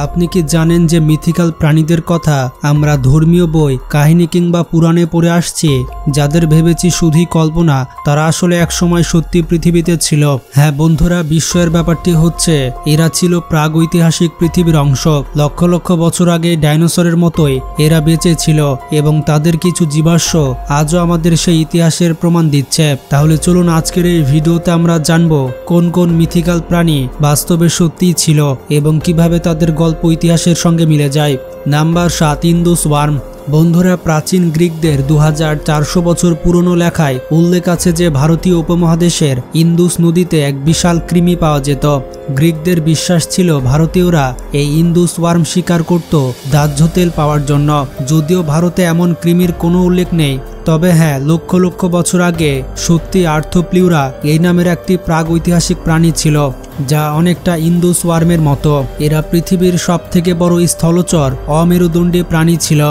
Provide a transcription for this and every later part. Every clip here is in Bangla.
আপনি কি জানেন যে মিথিক্যাল প্রাণীদের কথা আমরা ধর্মীয় বই, কাহিনী কিংবা পুরাণে পড়ে আসছি? যাদের ভেবেছি শুধুই কল্পনা, তারা আসলে একসময় সত্যি পৃথিবীতে ছিল। হ্যাঁ বন্ধুরা, বিস্ময়ের ব্যাপারটি হচ্ছে এরা ছিল প্রাগৈতিহাসিক পৃথিবীর অংশ। লক্ষ লক্ষ বছর আগে ডাইনোসরের মতোই এরা বেঁচে ছিল এবং তাদের কিছু জীবাশ্ম আজও আমাদের সেই ইতিহাসের প্রমাণ দিচ্ছে। তাহলে চলুন আজকের এই ভিডিওতে আমরা জানবো কোন কোন মিথিক্যাল প্রাণী বাস্তবে সত্যিই ছিল এবং কিভাবে তাদের গল্প ইতিহাসের সঙ্গে মিলে যায়। Number 7, Indus worm. বন্ধুরা, প্রাচীন গ্রিকদের 2400 বছর পুরনো লেখায় উল্লেখ আছে যে ভারতীয় উপমহাদেশের ইন্দুস নদীতে এক বিশাল কৃমি পাওয়া যেত। গ্রিকদের বিশ্বাস ছিল ভারতীয়রা এই ইন্দুস ওয়ার্ম শিকার করত দাহ্য তেল পাওয়ার জন্য। যদিও ভারতে এমন কৃমির কোনো উল্লেখ নেই, তবে হ্যাঁ, লক্ষ লক্ষ বছর আগে সত্যি আর্থোপ্লিউরা এই নামের একটি প্রাগৈতিহাসিক প্রাণী ছিল, যা অনেকটা ইন্দুস ওয়ার্মের মতো। এরা পৃথিবীর সবথেকে বড় স্থলচর অমেরুদণ্ডী প্রাণী ছিল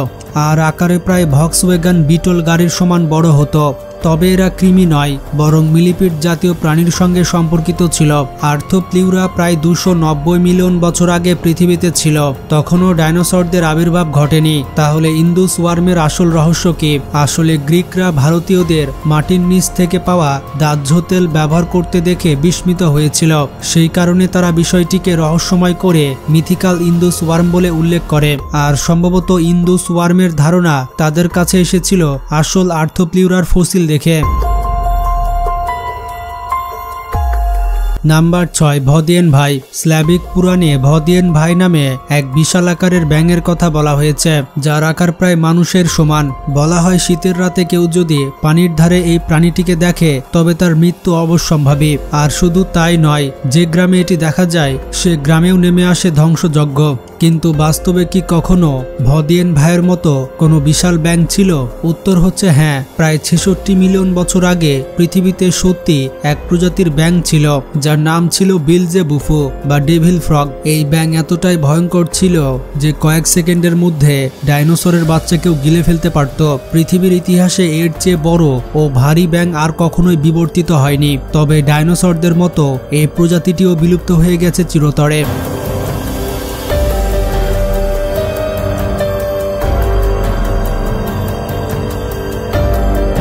আর আকারে প্রায় ভক্সওয়াগন বিটল গাড়ির সমান বড় হতো। তবে এরা কৃমি নয়, বরং মিলিপিড জাতীয় প্রাণীর সঙ্গে সম্পর্কিত ছিল। আর্থোপ্লিউরা প্রায় 290 মিলিয়ন বছর আগে পৃথিবীতে ছিল, তখনও ডাইনোসরদের আবির্ভাব ঘটেনি। তাহলে ইন্দুস ওয়ার্মের আসল রহস্য কি? আসলে গ্রিকরা ভারতীয়দের মাটির নিচ থেকে পাওয়া দাহ্য তেল ব্যবহার করতে দেখে বিস্মিত হয়েছিল। সেই কারণে তারা বিষয়টিকে রহস্যময় করে মিথিক্যাল ইন্দুস ওয়ার্ম বলে উল্লেখ করে। আর সম্ভবত ইন্দুস ওয়ার্মের ধারণা তাদের কাছে এসেছিল আসল আর্থোপ্লিউরার ফসিল দেখে। নাম্বার 6, ভদিয়েন ভাই। স্ল্যাভিক পুরাণে ভদিয়েন ভাই নামে এক বিশাল আকারের ব্যাঙের কথা বলা হয়েছে, যার আকার প্রায় মানুষের সমান। বলা হয় শীতের রাতে কেউ যদি পানির ধারে এই প্রাণীটিকে দেখে তবে তার মৃত্যু অবশ্যম্ভাবী। আর শুধু তাই নয়, যে গ্রামে এটি দেখা যায় সে গ্রামেও নেমে আসে ধ্বংসযজ্ঞ। কিন্তু বাস্তবে কি কখনো ভদিয়েন ভাইয়ের মতো কোনো বিশাল ব্যাঙ ছিল? উত্তর হচ্ছে হ্যাঁ। প্রায় 66 মিলিয়ন বছর আগে পৃথিবীতে সত্যি এক প্রজাতির ব্যাঙ ছিল, যার নাম ছিল বিলজেবুফো বা ডেভিল ফ্রগ। এই ব্যাঙ এতটাই ভয়ঙ্কর ছিল যে কয়েক সেকেন্ডের মধ্যে ডাইনোসরের বাচ্চাকেও গিলে ফেলতে পারত। পৃথিবীর ইতিহাসে এর চেয়ে বড় ও ভারী ব্যাঙ আর কখনোই বিবর্তিত হয়নি। তবে ডাইনোসরদের মতো এই প্রজাতিটিও বিলুপ্ত হয়ে গেছে চিরতরে।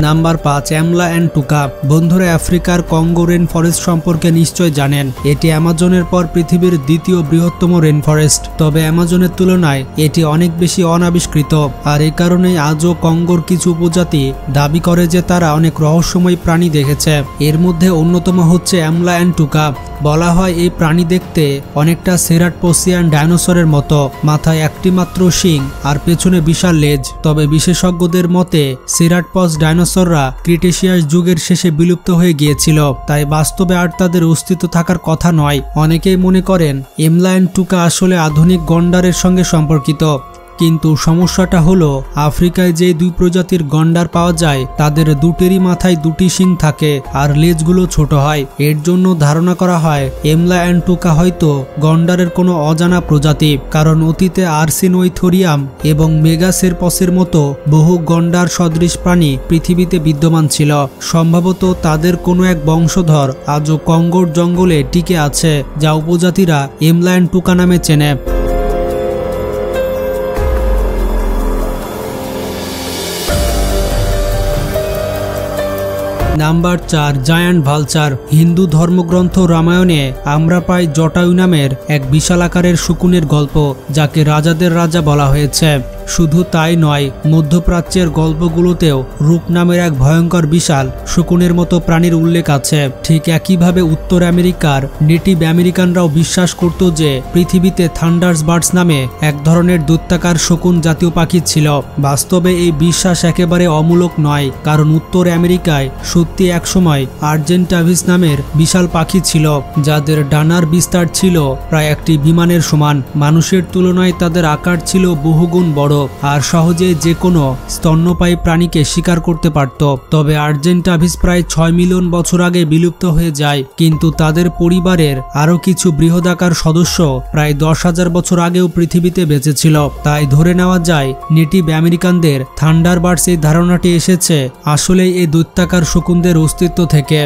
নাম্বার 5, অ্যামলা অ্যান্ড টুকা। বন্ধুরা, আফ্রিকার কঙ্গো রেন ফরেস্ট সম্পর্কে নিশ্চয় জানেন। এটি অ্যামাজনের পর পৃথিবীর দ্বিতীয় বৃহত্তম রেন ফরেস্ট। তবে অ্যামাজনের তুলনায় এটি অনেক বেশি অনাবিষ্কৃত, আর এই কারণেই আজও কঙ্গোর কিছু উপজাতি দাবি করে যে তারা অনেক রহস্যময় প্রাণী দেখেছে। এর মধ্যে অন্যতম হচ্ছে অ্যামলা অ্যান্ড টুকা। বলা হয় এই প্রাণী দেখতে অনেকটা সেরাটপসিয়ান ডাইনোসরের মতো, মাথায় একটি মাত্র শিং আর পেছনে বিশাল লেজ। তবে বিশেষজ্ঞদের মতে সেরাটপস ডাইনোসররা ক্রিটেশিয়াস যুগের শেষে বিলুপ্ত হয়ে গিয়েছিল, তাই বাস্তবে আর তাদের অস্তিত্ব থাকার কথা নয়। অনেকেই মনে করেন অ্যামলা অ্যান্ড টুকা আসলে আধুনিক গন্ডারের সঙ্গে সম্পর্কিত। কিন্তু সমস্যাটা হলো আফ্রিকায় যে দুই প্রজাতির গন্ডার পাওয়া যায় তাদের দুটিরই মাথায় দুটি শিং থাকে আর লেজগুলো ছোট হয়। এর জন্য ধারণা করা হয় অ্যামলা অ্যান্ড টুকা হয়তো গন্ডারের কোনো অজানা প্রজাতি, কারণ অতীতে আর্সিনোইথোরিয়াম এবং মেগাসেরপসের মতো বহু গন্ডার সদৃশ প্রাণী পৃথিবীতে বিদ্যমান ছিল। সম্ভবত তাদের কোনো এক বংশধর আজও কঙ্গোর জঙ্গলে টিকে আছে, যা উপজাতিরা অ্যামলা অ্যান্ড টুকা নামে চেনে। Number 4, giant vulture. হিন্দু ধর্মগ্রন্থ রামায়ণে আমরা পাই জটায়ু নামের এক বিশাল আকারের শকুনের গল্প, যাকে রাজাদের রাজা বলা হয়েছে। শুধু তাই নয়, মধ্যপ্রাচ্যের গল্পগুলোতেও রূপ নামের এক ভয়ঙ্কর বিশাল শকুনের মতো প্রাণীর উল্লেখ আছে। ঠিক একইভাবে উত্তর আমেরিকার নেটিভ আমেরিকানরাও বিশ্বাস করত যে পৃথিবীতে থান্ডার্স বার্ডস নামে এক ধরনের দৈত্যাকার শকুন জাতীয় পাখি ছিল। বাস্তবে এই বিশ্বাস একেবারে অমূলক নয়, কারণ উত্তর আমেরিকায় সত্যি একসময় আর্জেন্টাভিস নামের বিশাল পাখি ছিল, যাদের ডানার বিস্তার ছিল প্রায় একটি বিমানের সমান। মানুষের তুলনায় তাদের আকার ছিল বহুগুণ বড় আর সহজে যে কোনো স্তন্যপায়ী প্রাণীকে শিকার করতে পারত। তবে আর্জেন্টাভিস প্রায় 6 মিলিয়ন বছর আগে বিলুপ্ত হয়ে যায়, কিন্তু তাদের পরিবারের আরও কিছু বৃহদাকার সদস্য প্রায় 10,000 বছর আগেও পৃথিবীতে বেঁচে ছিল। তাই ধরে নেওয়া যায় নেটিভ আমেরিকানদের থান্ডারবার্ডস এই ধারণাটি এসেছে আসলেই এই দৈত্যাকার শকুনদের অস্তিত্ব থেকে।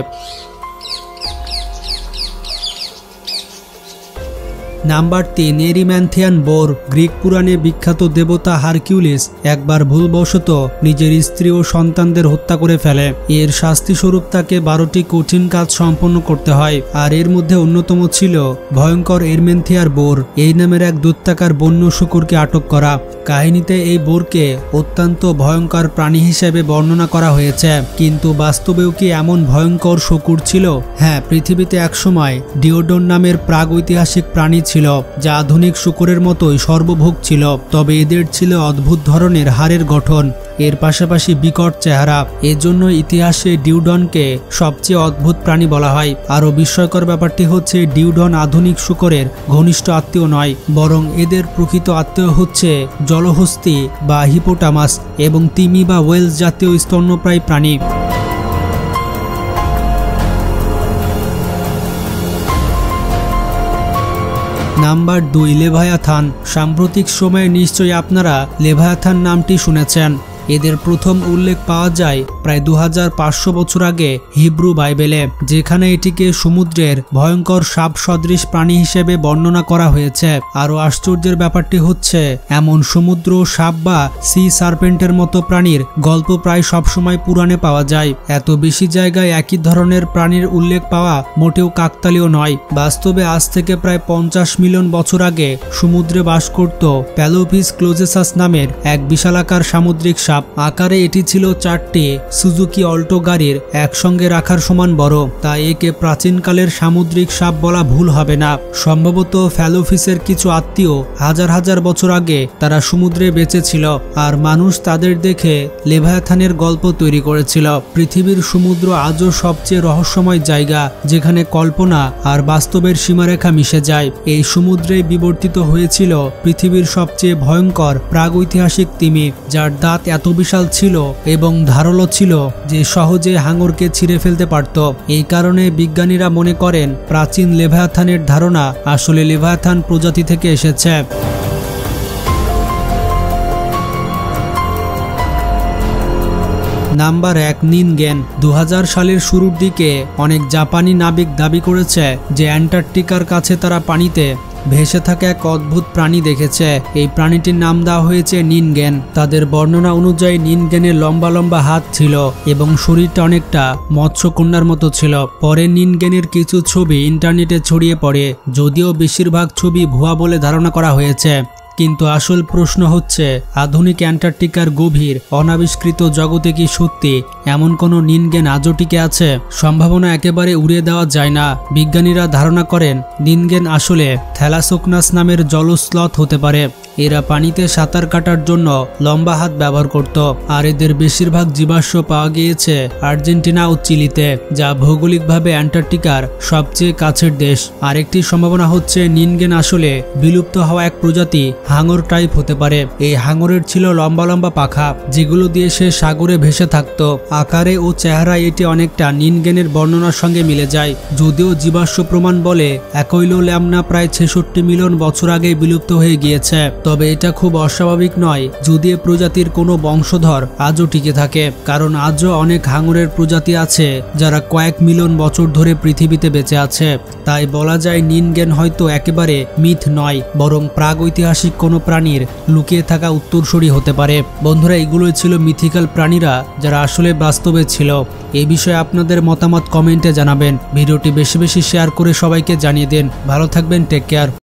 Number 3, এরিম্যান্থিয়ান bore. গ্রিক পুরাণে বিখ্যাত দেবতা হারকিউলিস একবার ভুলবশত নিজের স্ত্রী ও সন্তানদের হত্যা করে ফেলে। এর শাস্তি স্বরূপ তাকে 12টি কঠিন কাজ সম্পন্ন করতে হয়, আর এর মধ্যে অন্যতম ছিল ভয়ঙ্কর এরিম্যান্থিয়ার বোর এই নামের এক দৈত্যাকার বন্য শূকরকে আটক করা। কাহিনীতে এই বোরকে অত্যন্ত ভয়ঙ্কর প্রাণী হিসেবে বর্ণনা করা হয়েছে, কিন্তু বাস্তবেও কি এমন ভয়ঙ্কর শূকর ছিল? হ্যাঁ, পৃথিবীতে একসময় ডিওডন নামের প্রাগৈতিহাসিক প্রাণী ছিল, যা আধুনিক শূকরের মতোই সর্বভোগ ছিল। তবে এদের ছিল অদ্ভুত ধরনের হাড়ের গঠন, এর পাশাপাশি বিকট চেহারা। এজন্য ইতিহাসে ডিওডনকে সবচেয়ে অদ্ভুত প্রাণী বলা হয়। আরও বিস্ময়কর ব্যাপারটি হচ্ছে ডিওডন আধুনিক শূকরের ঘনিষ্ঠ আত্মীয় নয়, বরং এদের প্রকৃত আত্মীয় হচ্ছে জলহস্তী বা হিপোটামাস এবং তিমি বা ওয়েলস জাতীয় স্তন্যপ্রায়ী প্রাণী। নাম্বার 2, লেভায়াথান। সাম্প্রতিক সময়ে নিশ্চয়ই আপনারা লেভায়াথান নামটি শুনেছেন। এদের প্রথম উল্লেখ পাওয়া যায় প্রায় 2500 বছর আগে হিব্রু বাইবেলে, যেখানে এটিকে সমুদ্রের ভয়ঙ্কর সাপ সদৃশ প্রাণী হিসেবে বর্ণনা করা হয়েছে। আরও আশ্চর্যের ব্যাপারটি হচ্ছে এমন সমুদ্র সাপ বা সি সার্পেন্টের মতো প্রাণীর গল্প প্রায় সবসময় পুরাণে পাওয়া যায়। এত বেশি জায়গায় একই ধরনের প্রাণীর উল্লেখ পাওয়া মোটেও কাকতালীয় নয়। বাস্তবে আজ থেকে প্রায় 50 মিলিয়ন বছর আগে সমুদ্রে বাস করত প্যালোপিস ক্লোজেসাস নামের এক বিশালাকার সামুদ্রিক সাপ। আকারে এটি ছিল 4টি সুজুকি অল্টো গাড়ির একসঙ্গে রাখার সমান বড়, তাই একে প্রাচীনকালের সামুদ্রিক সাপ বলা ভুল হবে না। সম্ভবত ফ্যালোফিসের কিছু আত্মীয় হাজার হাজার বছর আগে তারা সমুদ্রে বেঁচে ছিল, আর মানুষ তাদের দেখে লেভায়াথানের গল্প তৈরি করেছিল। পৃথিবীর সমুদ্র আজও সবচেয়ে রহস্যময় জায়গা, যেখানে কল্পনা আর বাস্তবের সীমারেখা মিশে যায়। এই সমুদ্রেই বিবর্তিত হয়েছিল পৃথিবীর সবচেয়ে ভয়ঙ্কর প্রাগৈতিহাসিক তিমি, যার দাঁত এত বিশাল ছিল এবং ধারালো ছিল যে সহজে হাঙরকে ছিঁড়ে ফেলতে পারত। এই কারণে বিজ্ঞানীরা মনে করেন প্রাচীন লেভায়াথানের ধারণা আসলে লেভায়াথান প্রজাতি থেকে এসেছে। নাম্বার 1, নিনগেন। 2000 সালের শুরুর দিকে অনেক জাপানি নাবিক দাবি করেছে যে অ্যান্টার্কটিকার কাছে তারা পানিতে ভেসে থাকা এক অদ্ভুত প্রাণী দেখেছে। এই প্রাণীটির নাম দেওয়া হয়েছে নিনগেন। তাদের বর্ণনা অনুযায়ী নিনগেনের লম্বা লম্বা হাত ছিল এবং শরীরটা অনেকটা মৎস্যকন্যার মতো ছিল। পরে নিনগেনের কিছু ছবি ইন্টারনেটে ছড়িয়ে পড়ে, যদিও বেশিরভাগ ছবি ভুয়া বলে ধারণা করা হয়েছে। কিন্তু আসল প্রশ্ন হচ্ছে, আধুনিক অ্যান্টার্কটিকার গভীর অনাবিষ্কৃত জগতে কি সত্যি এমন কোনো নিনগেন আজও টিকে আছে? সম্ভাবনা একেবারে উড়িয়ে দেওয়া যায় না। বিজ্ঞানীরা ধারণা করেন নিনগেন আসলে থ্যালাসোকনাস নামের জলস্লথ হতে পারে। এরা পানিতে সাঁতার কাটার জন্য লম্বা হাত ব্যবহার করত, আর এদের বেশিরভাগ জীবাশ্ম পাওয়া গিয়েছে আর্জেন্টিনা ও চিলিতে, যা ভৌগোলিকভাবে অ্যান্টার্কটিকার সবচেয়ে কাছের দেশ। আরেকটি সম্ভাবনা হচ্ছে নিনগেন আসলে বিলুপ্ত হওয়া এক প্রজাতি হাঙর টাইপ হতে পারে। এই হাঙরের ছিল লম্বা লম্বা পাখা, যেগুলো দিয়ে সে সাগরে ভেসে থাকত। আকারে ও চেহারায় এটি অনেকটা নিনগেনের বর্ণনার সঙ্গে মিলে যায়, যদিও জীবাশ্ম প্রমাণ বলে অ্যাকৈলোল্যামনা প্রায় 66 মিলিয়ন বছর আগে বিলুপ্ত হয়ে গিয়েছে। তবে এটা খুব অস্বাভাবিক নয় যদি এ প্রজাতির কোনো বংশধর আজও টিকে থাকে, কারণ আজও অনেক হাঙরের প্রজাতি আছে যারা কয়েক মিলিয়ন বছর ধরে পৃথিবীতে বেঁচে আছে। তাই বলা যায় নিনগেন হয়তো একেবারে মিথ নয়, বরং প্রাগৈতিহাসিক কোনো প্রাণীর লুকিয়ে থাকা উত্তরসূরি হতে পারে। বন্ধুরা, এগুলোই ছিল মিথিক্যাল প্রাণীরা যারা আসলে বাস্তবে ছিল। এই বিষয়ে আপনাদের মতামত কমেন্টে জানাবেন। ভিডিওটি বেশি বেশি শেয়ার করে সবাইকে জানিয়ে দিন। ভালো থাকবেন, টেক কেয়ার।